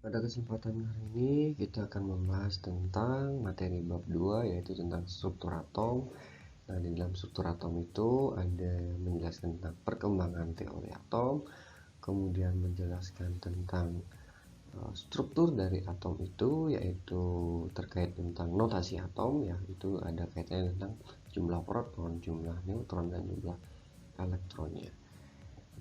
Pada kesempatan hari ini kita akan membahas tentang materi bab 2 yaitu tentang struktur atom. Nah, di dalam struktur atom itu ada menjelaskan tentang perkembangan teori atom, kemudian menjelaskan tentang struktur dari atom itu yaitu terkait tentang notasi atom ya, itu ada kaitannya tentang jumlah proton, jumlah neutron dan jumlah elektronnya.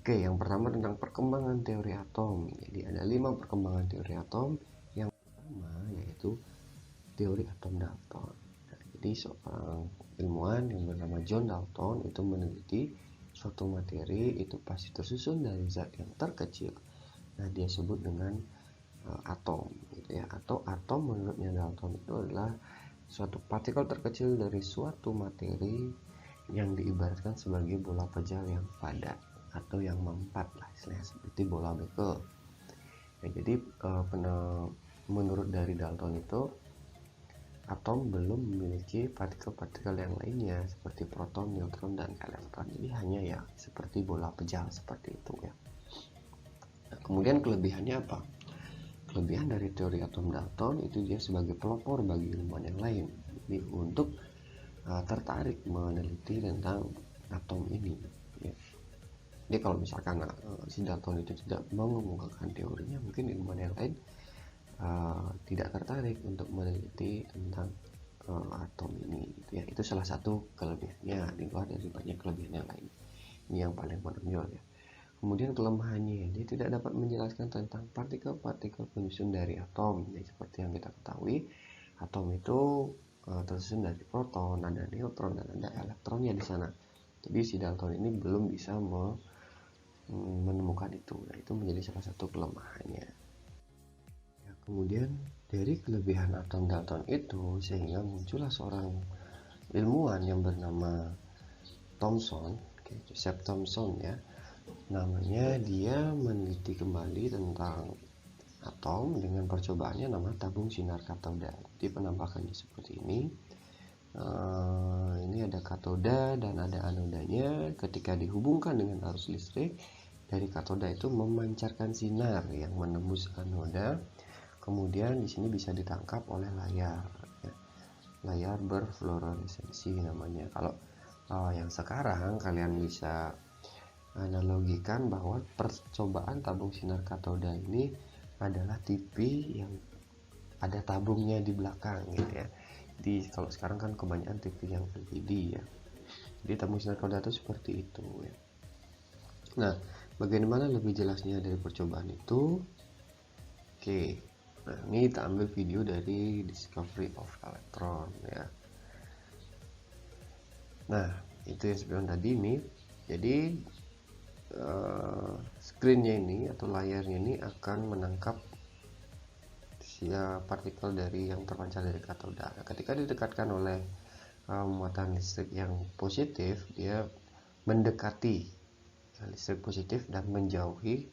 Oke, yang pertama tentang perkembangan teori atom. Jadi ada 5 perkembangan teori atom. Yang pertama yaitu teori atom Dalton. Nah, jadi seorang ilmuwan yang bernama John Dalton itu meneliti suatu materi itu pasti tersusun dari zat yang terkecil. Nah, dia sebut dengan atom, gitu ya. Atau atom menurutnya Dalton itu adalah suatu partikel terkecil dari suatu materi yang diibaratkan sebagai bola pejal yang padat atau yang mempat lah, istilahnya seperti bola bekel. Ya, jadi menurut dari Dalton itu atom belum memiliki partikel-partikel yang lainnya seperti proton, neutron, dan elektron. Jadi hanya ya seperti bola pejal seperti itu ya. Nah, kemudian kelebihannya apa? Kelebihan dari teori atom Dalton itu dia sebagai pelopor bagi ilmuwan yang lain. Jadi untuk tertarik meneliti tentang atom ini. Ya. Jadi kalau misalkan si Dalton itu tidak mengemukakan teorinya, mungkin ilmuwan yang lain tidak tertarik untuk meneliti tentang atom ini. Gitu ya. Itu salah satu kelebihannya di luar dari banyak kelebihan yang lain. Ini yang paling menonjol ya. Kemudian kelemahannya, dia tidak dapat menjelaskan tentang partikel-partikel penyusun dari atom. Jadi seperti yang kita ketahui, atom itu tersusun dari proton, ada neutron, dan ada elektronnya di sana. Jadi si Dalton ini belum bisa menemukan itu. Nah, itu menjadi salah satu kelemahannya. Ya, kemudian dari kelebihan atom Dalton itu sehingga muncullah seorang ilmuwan yang bernama Thomson, Joseph Thomson ya. Namanya dia meneliti kembali tentang atom dengan percobaannya nama tabung sinar katoda. Jadi penampakannya seperti ini. Ini ada katoda dan ada anodanya. Ketika dihubungkan dengan arus listrik, dari katoda itu memancarkan sinar yang menembus anoda. Kemudian di sini bisa ditangkap oleh layar, ya. Layar berfluoresensi namanya. Kalau yang sekarang kalian bisa analogikan bahwa percobaan tabung sinar katoda ini adalah TV yang ada tabungnya di belakang gitu ya. Jadi kalau sekarang kan kebanyakan TV yang LED ya. Jadi tabung sinar katoda itu seperti itu ya. Nah, bagaimana lebih jelasnya dari percobaan itu? Oke. Nah, ini kita ambil video dari Discovery of Electron ya. Nah, itu yang sebelum tadi ini. Jadi screennya ini atau layarnya ini akan menangkap partikel dari yang terpancar dari katoda. Nah, ketika didekatkan oleh muatan listrik yang positif, dia mendekati listrik positif dan menjauhi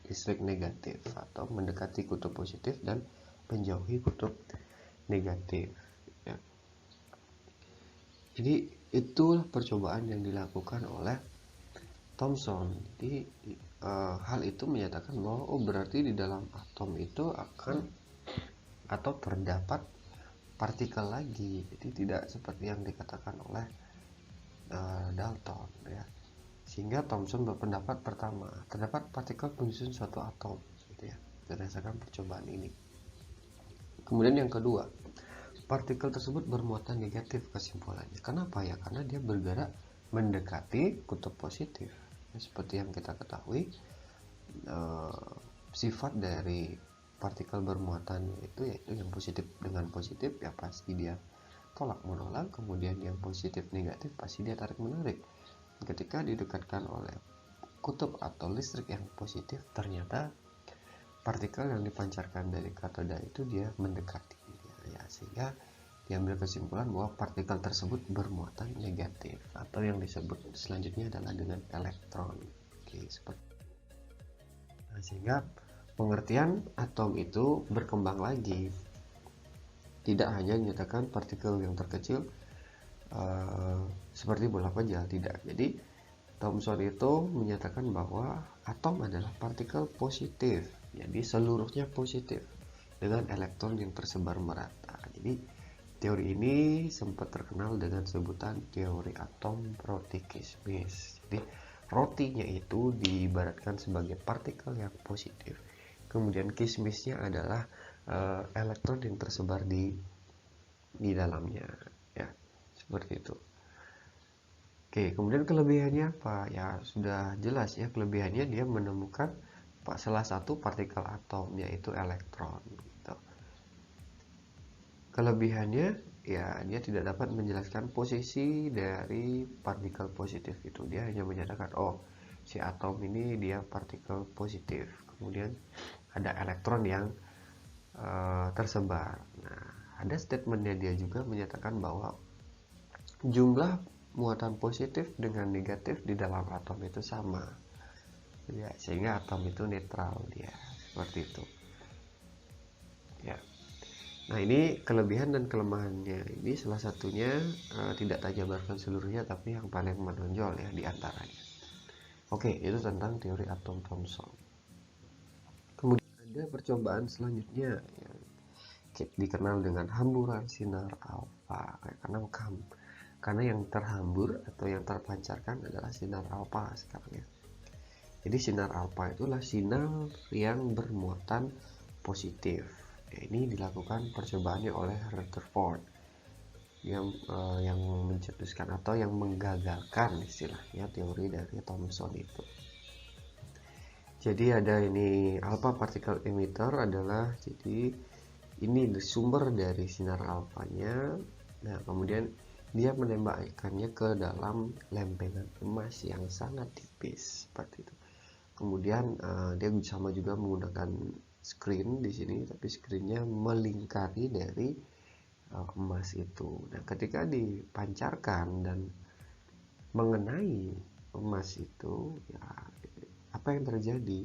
listrik negatif, atau mendekati kutub positif dan menjauhi kutub negatif ya. Jadi itulah percobaan yang dilakukan oleh Thomson. Jadi hal itu menyatakan bahwa berarti di dalam atom itu akan atau terdapat partikel lagi. Jadi tidak seperti yang dikatakan oleh Dalton ya. Sehingga Thomson berpendapat pertama, terdapat partikel penyusun suatu atom gitu ya, berdasarkan percobaan ini. Kemudian yang kedua, partikel tersebut bermuatan negatif kesimpulannya. Kenapa ya? Karena dia bergerak mendekati kutub positif. Ya, seperti yang kita ketahui, sifat dari partikel bermuatan itu yaitu yang positif dengan positif ya pasti dia tolak menolak, kemudian yang positif negatif pasti dia tarik menarik. Ketika didekatkan oleh kutub atau listrik yang positif, ternyata partikel yang dipancarkan dari katoda itu dia mendekati ya, sehingga diambil kesimpulan bahwa partikel tersebut bermuatan negatif atau yang disebut selanjutnya adalah dengan elektron. Oke, seperti nah, sehingga pengertian atom itu berkembang lagi, tidak hanya menyatakan partikel yang terkecil seperti bola pejal, tidak. Jadi Thomson itu menyatakan bahwa atom adalah partikel positif, jadi seluruhnya positif dengan elektron yang tersebar merata. Jadi teori ini sempat terkenal dengan sebutan teori atom roti kismis. Jadi rotinya itu diibaratkan sebagai partikel yang positif, kemudian kismisnya adalah elektron yang tersebar di dalamnya, ya seperti itu. Oke, kemudian kelebihannya apa? Ya sudah jelas ya, kelebihannya dia menemukan salah satu partikel atom, yaitu elektron gitu. Kelebihannya ya dia tidak dapat menjelaskan posisi dari partikel positif itu. Dia hanya menyatakan oh si atom ini dia partikel positif, kemudian ada elektron yang tersebar. Nah, ada statementnya dia juga menyatakan bahwa jumlah muatan positif dengan negatif di dalam atom itu sama, ya, sehingga atom itu netral dia, seperti itu ya. Nah, ini kelebihan dan kelemahannya. Ini salah satunya tidak tak jabarkan seluruhnya, tapi yang paling menonjol ya di antaranya. Oke, itu tentang teori atom Thomson. Kemudian ada percobaan selanjutnya yang dikenal dengan hamburan sinar alfa, karena yang terhambur atau yang terpancarkan adalah sinar alfa sekarang ya. Jadi sinar alfa itulah sinar yang bermuatan positif. Ini dilakukan percobaannya oleh Rutherford yang mencetuskan atau yang menggagalkan istilahnya teori dari Thomson itu. Jadi ada ini alpha particle emitter adalah, jadi ini sumber dari sinar alfanya. Nah, kemudian dia menembakkannya ke dalam lempengan emas yang sangat tipis seperti itu. Kemudian dia sama juga menggunakan screen di sini, tapi screennya melingkari dari emas itu. Nah, ketika dipancarkan dan mengenai emas itu, ya apa yang terjadi?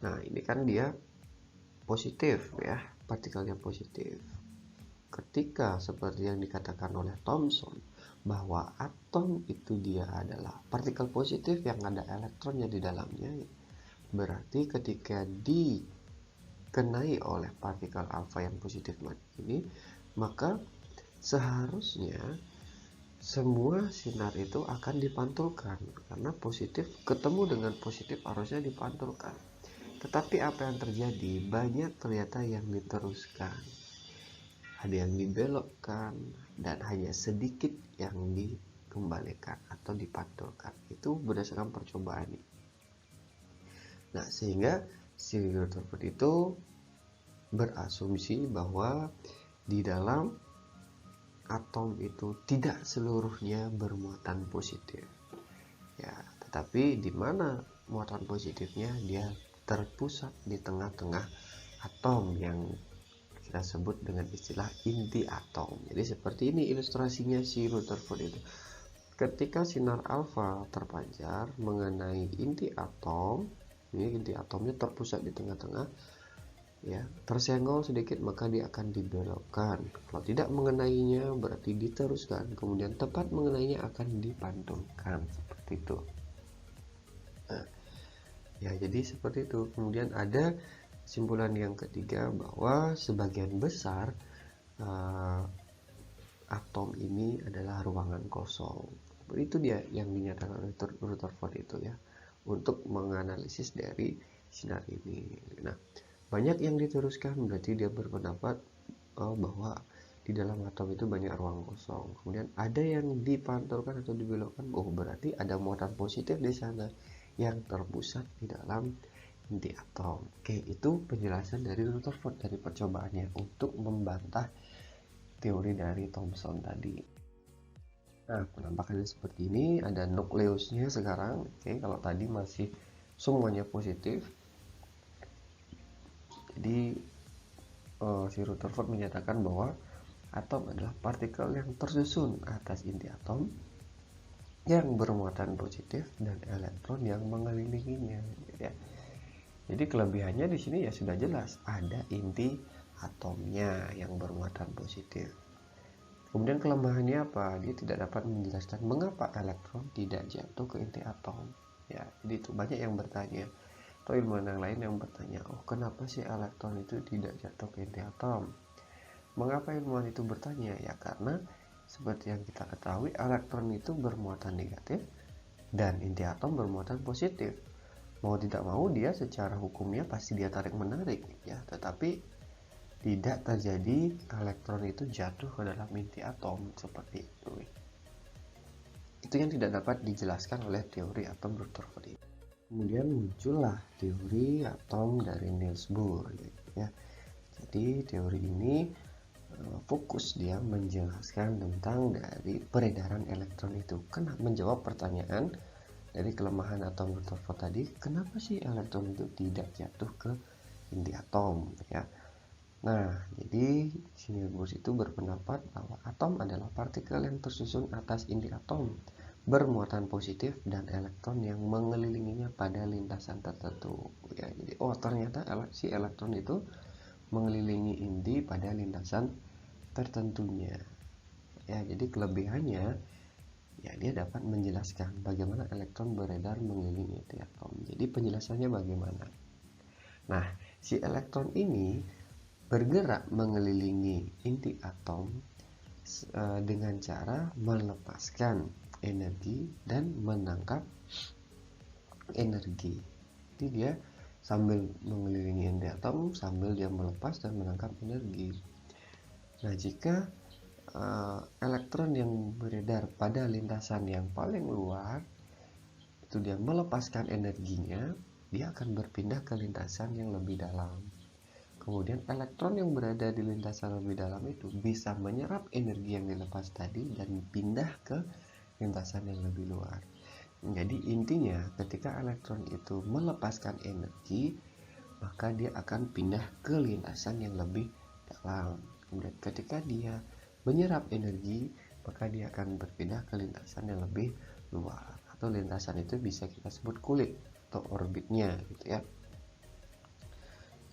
Nah, ini kan dia positif ya, partikelnya positif. Ketika seperti yang dikatakan oleh Thomson bahwa atom itu dia adalah partikel positif yang ada elektronnya di dalamnya, berarti ketika dikenai oleh partikel alfa yang positif ini, maka seharusnya semua sinar itu akan dipantulkan, karena positif ketemu dengan positif harusnya dipantulkan. Tetapi apa yang terjadi? Banyak ternyata yang diteruskan, ada yang dibelokkan, dan hanya sedikit yang dikembalikan atau dipantulkan. Itu berdasarkan percobaan ini. Nah, sehingga si Rutherford itu berasumsi bahwa di dalam atom itu tidak seluruhnya bermuatan positif. Ya, tetapi di mana muatan positifnya, dia terpusat di tengah-tengah atom yang kita sebut dengan istilah inti atom. Jadi seperti ini ilustrasinya si Rutherford itu. Ketika sinar alfa terpancar mengenai inti atom, ini inti atomnya terpusat di tengah-tengah, ya, tersenggol sedikit maka dia akan dibelokkan. Kalau tidak mengenainya berarti diteruskan, kemudian tepat mengenainya akan dipantulkan, seperti itu. Nah, ya jadi seperti itu. Kemudian ada kesimpulan yang ketiga bahwa sebagian besar atom ini adalah ruangan kosong. Itu dia yang dinyatakan oleh Rutherford itu ya, untuk menganalisis dari sinar ini. Nah, banyak yang diteruskan, berarti dia berpendapat bahwa di dalam atom itu banyak ruang kosong. Kemudian ada yang dipantulkan atau dibelokkan, berarti ada muatan positif di sana yang terpusat di dalam inti atom. Oke, itu penjelasan dari Rutherford dari percobaannya untuk membantah teori dari Thomson tadi. Nah, penampakannya seperti ini, ada nukleusnya sekarang. Oke, kalau tadi masih semuanya positif, jadi si Rutherford menyatakan bahwa atom adalah partikel yang tersusun atas inti atom yang bermuatan positif dan elektron yang mengelilinginya, ya. Jadi kelebihannya di sini ya sudah jelas, ada inti atomnya yang bermuatan positif. Kemudian kelemahannya apa? Dia tidak dapat menjelaskan mengapa elektron tidak jatuh ke inti atom. Ya, jadi itu banyak yang bertanya. Atau ilmuwan yang lain yang bertanya, oh kenapa sih elektron itu tidak jatuh ke inti atom? Mengapa ilmuwan itu bertanya? Ya karena seperti yang kita ketahui, elektron itu bermuatan negatif dan inti atom bermuatan positif. Mau tidak mau dia secara hukumnya pasti dia tarik menarik ya, tetapi tidak terjadi elektron itu jatuh ke dalam inti atom seperti itu. Itu yang tidak dapat dijelaskan oleh teori atom Rutherford. Kemudian muncullah teori atom dari Niels Bohr ya. Jadi teori ini fokus dia menjelaskan tentang dari peredaran elektron itu. Kenapa menjawab pertanyaan dari kelemahan atom Rutherford tadi, kenapa sih elektron itu tidak jatuh ke inti atom ya. Nah, jadi Niels Bohr itu berpendapat bahwa atom adalah partikel yang tersusun atas inti atom bermuatan positif dan elektron yang mengelilinginya pada lintasan tertentu. Ya, jadi ternyata si elektron itu mengelilingi inti pada lintasan tertentunya. Ya, jadi kelebihannya ya dia dapat menjelaskan bagaimana elektron beredar mengelilingi inti atom. Jadi penjelasannya bagaimana? Nah, si elektron ini bergerak mengelilingi inti atom dengan cara melepaskan energi dan menangkap energi. Jadi dia sambil mengelilingi inti atom sambil dia melepas dan menangkap energi. Nah, jika elektron yang beredar pada lintasan yang paling luar itu dia melepaskan energinya, dia akan berpindah ke lintasan yang lebih dalam. Kemudian elektron yang berada di lintasan lebih dalam itu bisa menyerap energi yang dilepas tadi dan pindah ke lintasan yang lebih luar. Jadi intinya ketika elektron itu melepaskan energi, maka dia akan pindah ke lintasan yang lebih dalam. Kemudian ketika dia menyerap energi, maka dia akan berpindah ke lintasan yang lebih luar. Atau lintasan itu bisa kita sebut kulit atau orbitnya gitu ya.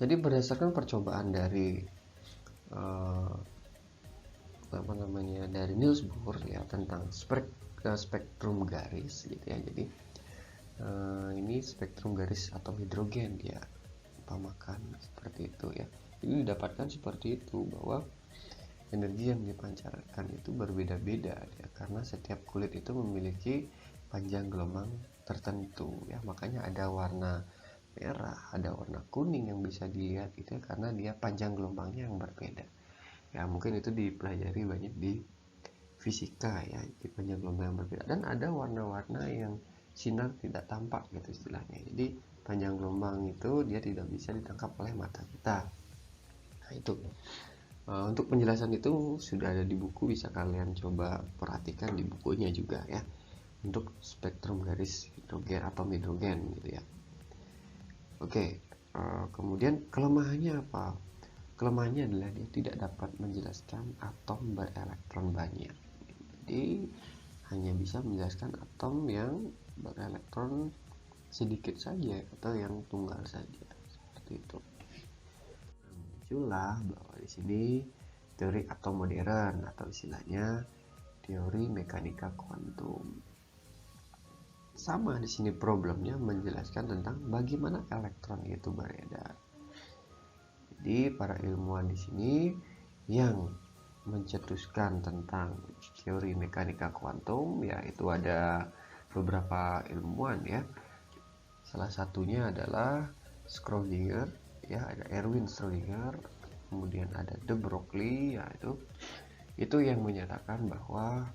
Jadi berdasarkan percobaan dari dari Niels Bohr ya tentang spektrum garis gitu ya. Jadi ini spektrum garis atom hidrogen dia umpamakan seperti itu ya. Jadi didapatkan seperti itu bahwa energi yang dipancarkan itu berbeda-beda ya, karena setiap kulit itu memiliki panjang gelombang tertentu ya. Makanya ada warna merah, ada warna kuning yang bisa dilihat itu ya, karena dia panjang gelombangnya yang berbeda. Ya mungkin itu dipelajari banyak di fisika ya, di panjang gelombang yang berbeda. Dan ada warna-warna yang sinar tidak tampak gitu istilahnya. Jadi panjang gelombang itu dia tidak bisa ditangkap oleh mata kita. Nah itu untuk penjelasan itu sudah ada di buku, bisa kalian coba perhatikan di bukunya juga ya, untuk spektrum garis hidrogen atom hidrogen gitu ya. Oke, kemudian kelemahannya apa? Kelemahannya adalah dia tidak dapat menjelaskan atom berelektron banyak. Jadi hanya bisa menjelaskan atom yang berelektron sedikit saja atau yang tunggal saja seperti itu. Muncullah bahwa di sini teori atom modern atau istilahnya teori mekanika kuantum. Sama di sini problemnya menjelaskan tentang bagaimana elektron itu beredar. Jadi para ilmuwan di sini yang mencetuskan tentang teori mekanika kuantum yaitu ada beberapa ilmuwan ya. Salah satunya adalah Schrödinger ya, ada Erwin Schrödinger, kemudian ada de Broglie ya, itu yang menyatakan bahwa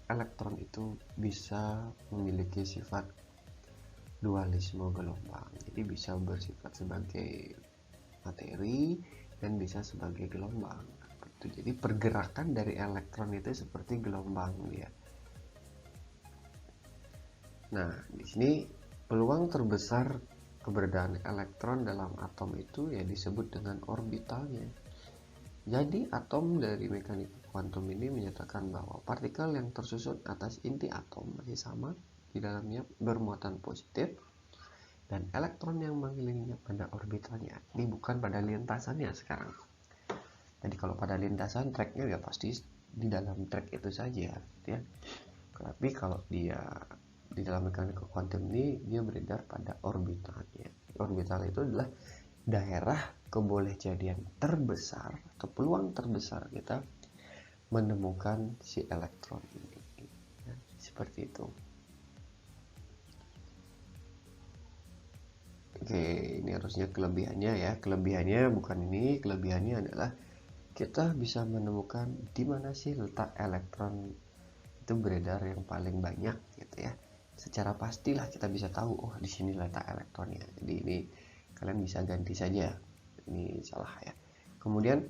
elektron itu bisa memiliki sifat dualisme gelombang. Jadi bisa bersifat sebagai materi dan bisa sebagai gelombang. Jadi pergerakan dari elektron itu seperti gelombang ya. Nah, di sini peluang terbesar keberadaan elektron dalam atom itu ya disebut dengan orbitalnya. Jadi atom dari mekanika kuantum ini menyatakan bahwa partikel yang tersusun atas inti atom masih sama, di dalamnya bermuatan positif, dan elektron yang mengelilinginya pada orbitalnya. Ini bukan pada lintasannya sekarang. Jadi kalau pada lintasan tracknya ya pasti di dalam track itu saja, gitu ya. Tapi kalau dia di dalam mekanika kuantum ini dia beredar pada orbitalnya. Orbital itu adalah daerah kebolehjadian terbesar atau peluang terbesar kita menemukan si elektron ini, ya, seperti itu. Oke, ini harusnya kelebihannya ya. Kelebihannya bukan ini, kelebihannya adalah kita bisa menemukan di mana sih letak elektron itu beredar yang paling banyak, gitu ya. Secara pastilah kita bisa tahu, oh di sini letak elektronnya. Jadi ini kalian bisa ganti saja, ini salah ya. Kemudian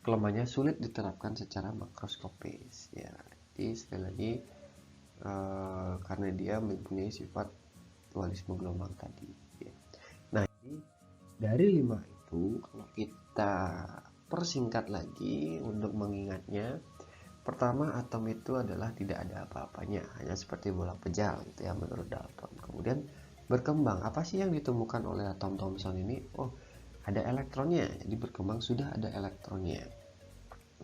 kelemahannya sulit diterapkan secara makroskopis ya. Jadi sekali lagi karena dia mempunyai sifat dualisme gelombang tadi ya. Nah, jadi dari 5 itu kalau kita persingkat lagi untuk mengingatnya, pertama, atom itu adalah tidak ada apa-apanya, hanya seperti bola pejal gitu ya menurut Dalton. Kemudian berkembang, apa sih yang ditemukan oleh atom Thomson ini? Oh, ada elektronnya, jadi berkembang sudah ada elektronnya.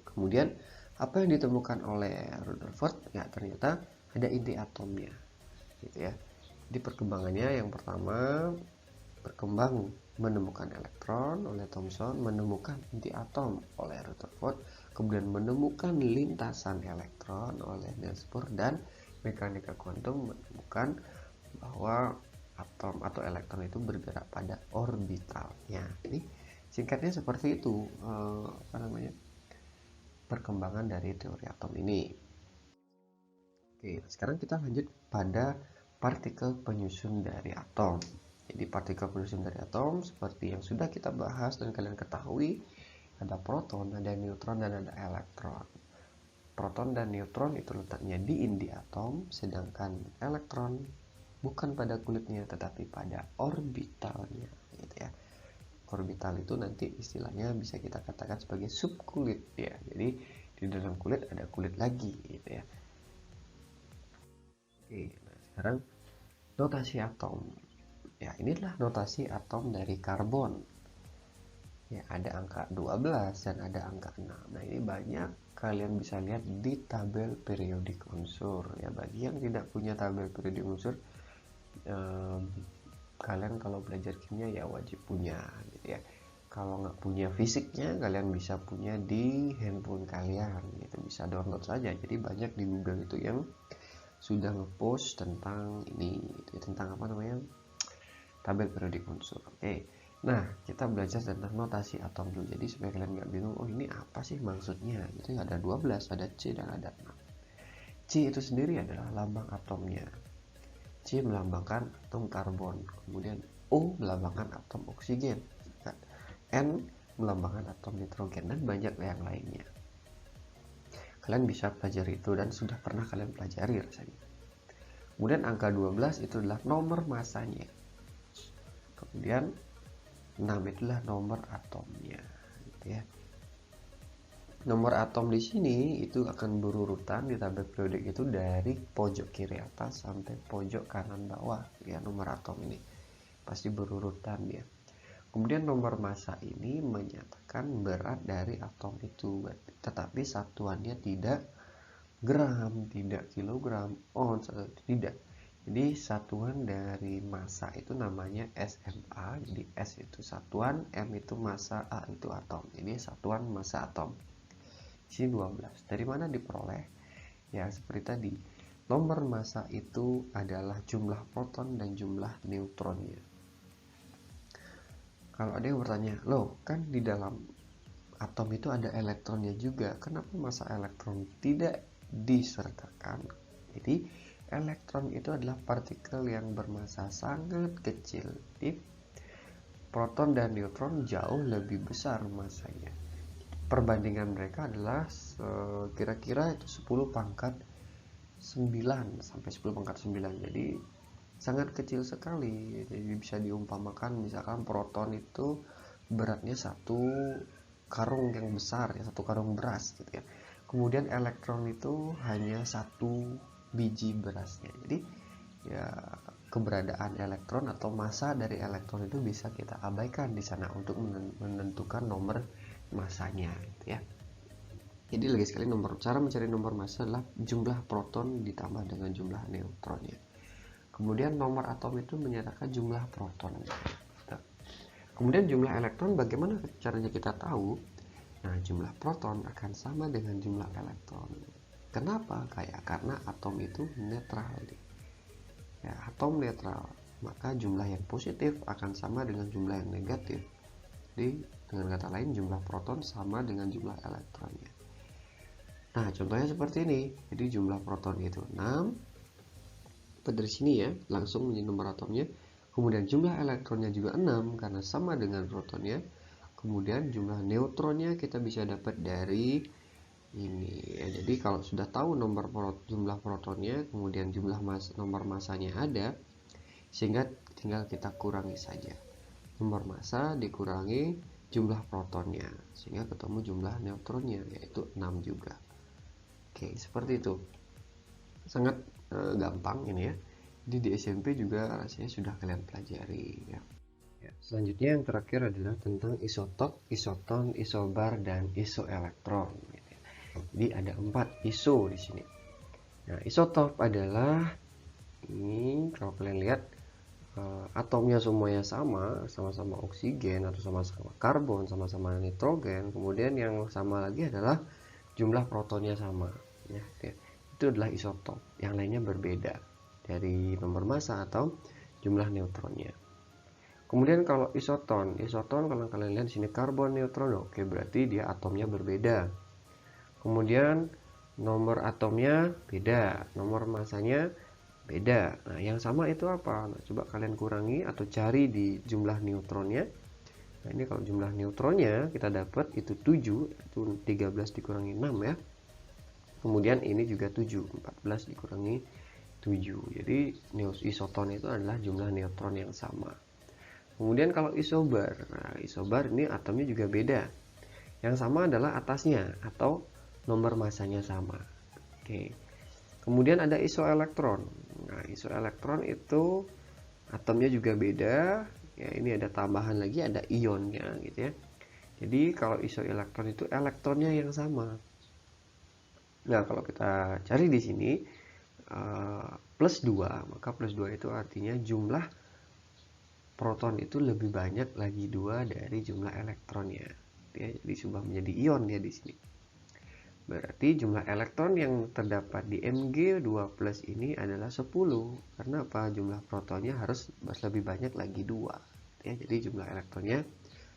Kemudian apa yang ditemukan oleh Rutherford? Ya ternyata ada inti atomnya, gitu ya. Jadi perkembangannya yang pertama berkembang menemukan elektron oleh Thomson, menemukan inti atom oleh Rutherford, kemudian menemukan lintasan elektron oleh Niels Bohr, dan mekanika kuantum menemukan bahwa atom atau elektron itu bergerak pada orbitalnya. Ini singkatnya seperti itu perkembangan dari teori atom ini. Oke, sekarang kita lanjut pada partikel penyusun dari atom. Jadi partikel penyusun dari atom seperti yang sudah kita bahas dan kalian ketahui, ada proton, ada neutron, dan ada elektron. Proton dan neutron itu letaknya di inti atom, sedangkan elektron bukan pada kulitnya tetapi pada orbitalnya, gitu ya. Orbital itu nanti istilahnya bisa kita katakan sebagai subkulit ya. Jadi di dalam kulit ada kulit lagi, gitu ya. Oke, nah sekarang notasi atom. Ya, inilah notasi atom dari karbon. Ya, ada angka 12 dan ada angka 6. Nah, ini banyak kalian bisa lihat di tabel periodik unsur. Ya, bagi yang tidak punya tabel periodik unsur, kalian kalau belajar kimia ya wajib punya, gitu ya. Kalau nggak punya fisiknya, kalian bisa punya di handphone kalian, gitu. Bisa download saja. Jadi banyak di Google itu yang sudah ngepost tentang ini, gitu, tentang apa namanya, tabel periodik unsur. Oke. Nah, kita belajar tentang notasi atom dulu. Jadi supaya kalian nggak bingung, oh ini apa sih maksudnya? Itu ada 12, ada C dan ada 6. C itu sendiri adalah lambang atomnya. C melambangkan atom karbon, kemudian O melambangkan atom oksigen, N melambangkan atom nitrogen, dan banyak yang lainnya. Kalian bisa pelajari itu dan sudah pernah kalian pelajari rasanya. Kemudian angka 12 itu adalah nomor masanya. Kemudian 6 itulah nomor atomnya, gitu ya. Nomor atom di sini itu akan berurutan di tabel periodik itu dari pojok kiri atas sampai pojok kanan bawah ya. Nomor atom ini pasti berurutan ya. Kemudian nomor massa ini menyatakan berat dari atom itu, tetapi satuannya tidak gram, tidak kilogram, ons, tidak. Jadi satuan dari massa itu namanya SMA. Jadi S itu satuan, M itu massa, A itu atom. Jadi satuan massa atom. Sini 12. Dari mana diperoleh? Ya seperti tadi. Nomor massa itu adalah jumlah proton dan jumlah neutronnya. Kalau ada yang bertanya, loh kan di dalam atom itu ada elektronnya juga, kenapa massa elektron tidak disertakan? Jadi elektron itu adalah partikel yang bermassa sangat kecil. Jadi proton dan neutron jauh lebih besar massanya. Perbandingan mereka adalah kira-kira itu 10 pangkat 9 sampai 10 pangkat 9. Jadi sangat kecil sekali. Jadi bisa diumpamakan misalkan proton itu beratnya satu karung yang besar ya, satu karung beras gitu ya. Kemudian elektron itu hanya satu biji berasnya. Jadi ya keberadaan elektron atau massa dari elektron itu bisa kita abaikan di sana untuk menentukan nomor massanya gitu ya. Jadi lagi sekali cara mencari nomor massa adalah jumlah proton ditambah dengan jumlah neutronnya. Kemudian nomor atom itu menyatakan jumlah proton. Nah, kemudian jumlah elektron, bagaimana caranya kita tahu? Nah, jumlah proton akan sama dengan jumlah elektron. Kenapa? Karena atom itu netral. Ya, atom netral, maka jumlah yang positif akan sama dengan jumlah yang negatif. Jadi, dengan kata lain, jumlah proton sama dengan jumlah elektronnya. Nah, contohnya seperti ini. Jadi jumlah proton itu 6. Dari sini ya, langsung menjadi nomor atomnya. Kemudian jumlah elektronnya juga 6 karena sama dengan protonnya. Kemudian jumlah neutronnya kita bisa dapat dari ini ya. Jadi kalau sudah tahu jumlah protonnya, kemudian jumlah nomor massanya ada, sehingga tinggal kita kurangi saja. Nomor massa dikurangi jumlah protonnya, sehingga ketemu jumlah neutronnya, yaitu 6 juga. Oke, seperti itu. Sangat gampang ini ya. Jadi di SMP juga rasanya sudah kalian pelajari ya. Selanjutnya yang terakhir adalah tentang isotop, isoton, isobar, dan isoelektron. Jadi ada 4 iso di sini. Nah, isotop adalah ini, kalau kalian lihat atomnya semuanya sama-sama oksigen atau sama-sama karbon, sama-sama nitrogen. Kemudian yang sama lagi adalah jumlah protonnya sama. Ya, itu adalah isotop. Yang lainnya berbeda dari nomor massa atau jumlah neutronnya. Kemudian kalau isoton kalau kalian lihat di sini karbon, neutron, oke, berarti dia atomnya berbeda. Kemudian nomor atomnya beda, nomor massanya beda. Nah, yang sama itu apa? Nah, coba kalian kurangi atau cari di jumlah neutronnya. Nah, ini kalau jumlah neutronnya kita dapat itu 7, itu 13 dikurangi 6 ya. Kemudian ini juga 7, 14 dikurangi 7. Jadi isoton itu adalah jumlah neutron yang sama. Kemudian kalau isobar, nah isobar ini atomnya juga beda. Yang sama adalah atasnya atau nomor massanya sama. Oke. Kemudian ada isoelektron. Nah, isoelektron itu atomnya juga beda. Ya, ini ada tambahan lagi, ada ionnya gitu ya. Jadi kalau isoelektron itu elektronnya yang sama. Nah, kalau kita cari di sini plus 2, maka plus 2 itu artinya jumlah proton itu lebih banyak lagi 2 dari jumlah elektronnya. Ya, jadi sudah menjadi ion ya di sini. Berarti jumlah elektron yang terdapat di Mg2+ ini adalah 10. Karena apa? Jumlah protonnya harus lebih banyak lagi 2. Ya, jadi jumlah elektronnya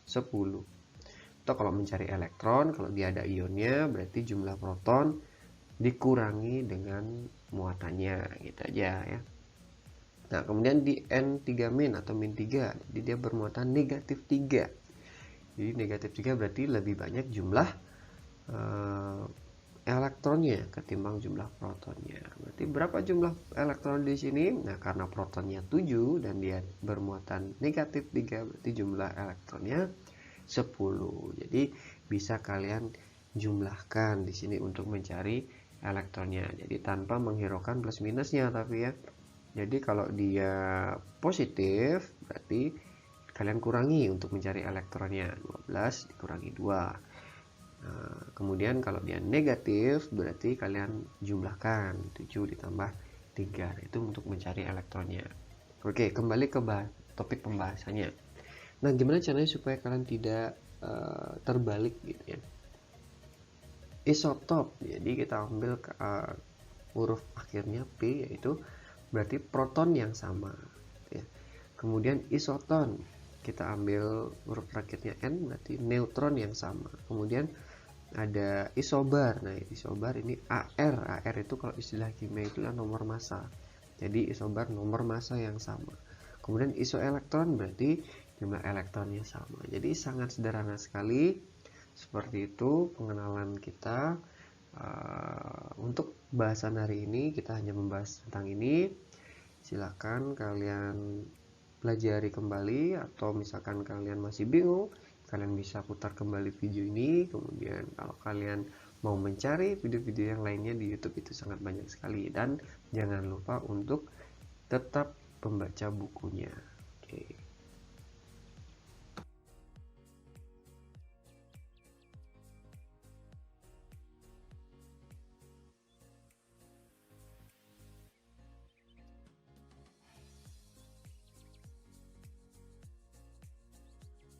10. Atau kalau mencari elektron, kalau dia ada ionnya, berarti jumlah proton dikurangi dengan muatannya, gitu aja ya. Nah, kemudian di N3- atau min 3, jadi dia bermuatan negatif 3. Jadi negatif 3 berarti lebih banyak jumlah elektronnya ketimbang jumlah protonnya. Berarti berapa jumlah elektron di sini? Nah, karena protonnya 7 dan dia bermuatan negatif 3, berarti jumlah elektronnya 10. Jadi bisa kalian jumlahkan di sini untuk mencari elektronnya. Jadi tanpa menghiraukan plus minusnya tapi ya. Jadi kalau dia positif berarti kalian kurangi untuk mencari elektronnya. 12 dikurangi 2. Nah, kemudian kalau dia negatif berarti kalian jumlahkan 7 ditambah 3. Itu untuk mencari elektronnya. Oke, kembali ke topik pembahasannya. Nah, gimana caranya supaya kalian tidak terbalik gitu ya. Isotop, jadi kita ambil huruf akhirnya P, yaitu berarti proton yang sama ya. Kemudian isoton, kita ambil huruf terakhirnya N, berarti neutron yang sama. Kemudian ada isobar. Nah, isobar ini AR itu kalau istilah kimia itu adalah nomor massa. Jadi isobar nomor massa yang sama. Kemudian isoelektron berarti jumlah elektronnya sama. Jadi sangat sederhana sekali. Seperti itu pengenalan kita. Untuk bahasan hari ini kita hanya membahas tentang ini. Silakan kalian pelajari kembali, atau misalkan kalian masih bingung, kalian bisa putar kembali video ini. Kemudian kalau kalian mau mencari video-video yang lainnya di YouTube itu sangat banyak sekali, dan jangan lupa untuk tetap membaca bukunya. Oke.